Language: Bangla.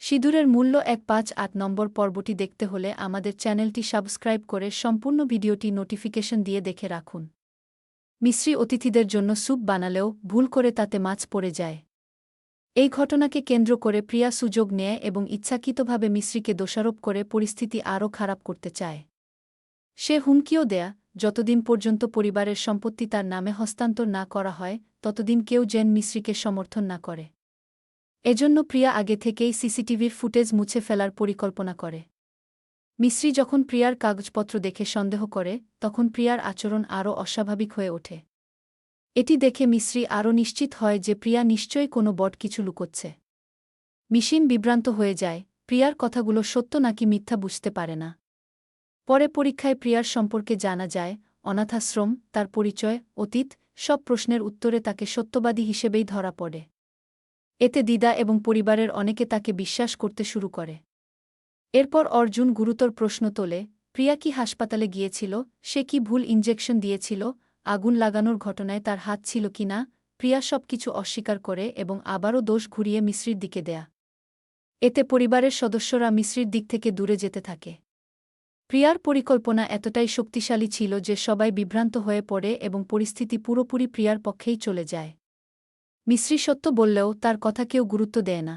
সিঁদুরের মূল্য ১৫৮ নম্বর পর্বটি দেখতে হলে আমাদের চ্যানেলটি সাবস্ক্রাইব করে সম্পূর্ণ ভিডিওটি নোটিফিকেশন দিয়ে দেখে রাখুন। মিস্রি অতিথিদের জন্য স্যুপ বানালেও ভুল করে তাতে মাছ পড়ে যায়। এই ঘটনাকে কেন্দ্র করে প্রিয়া সুযোগ নেয় এবং ইচ্ছাকৃতভাবে মিস্রিকে দোষারোপ করে পরিস্থিতি আরও খারাপ করতে চায়। সে হুমকিও দেয়া, যতদিন পর্যন্ত পরিবারের সম্পত্তি তার নামে হস্তান্তর না করা হয় ততদিন কেউ যেন মিস্রিকে সমর্থন না করে। এজন্য প্রিয়া আগে থেকেই সিসিটিভির ফুটেজ মুছে ফেলার পরিকল্পনা করে। মিস্রি যখন প্রিয়ার কাগজপত্র দেখে সন্দেহ করে তখন প্রিয়ার আচরণ আরও অস্বাভাবিক হয়ে ওঠে। এটি দেখে মিস্রি আরও নিশ্চিত হয় যে প্রিয়া নিশ্চয়ই কোনো বড় কিছু লুকোচ্ছে। মিশিম বিভ্রান্ত হয়ে যায়, প্রিয়ার কথাগুলো সত্য নাকি মিথ্যা বুঝতে পারে না। পরে পরীক্ষায় প্রিয়ার সম্পর্কে জানা যায়, অনাথাশ্রম, তার পরিচয়, অতীত, সব প্রশ্নের উত্তরে তাকে সত্যবাদী হিসেবেই ধরা পড়ে। এতে দিদা এবং পরিবারের অনেকে তাকে বিশ্বাস করতে শুরু করে। এরপর অর্জুন গুরুতর প্রশ্ন তোলে, প্রিয়া কি হাসপাতালে গিয়েছিল, সে কি ভুল ইনজেকশন দিয়েছিল, আগুন লাগানোর ঘটনায় তার হাত ছিল কি না। প্রিয়া সবকিছু অস্বীকার করে এবং আবারও দোষ ঘুরিয়ে মিস্রির দিকে দেয়া। এতে পরিবারের সদস্যরা মিস্রির দিক থেকে দূরে যেতে থাকে। প্রিয়ার পরিকল্পনা এতটাই শক্তিশালী ছিল যে সবাই বিভ্রান্ত হয়ে পড়ে এবং পরিস্থিতি পুরোপুরি প্রিয়ার পক্ষেই চলে যায়। মিস্রি সত্য বললেও তার কথা কেউ গুরুত্ব দেয় না।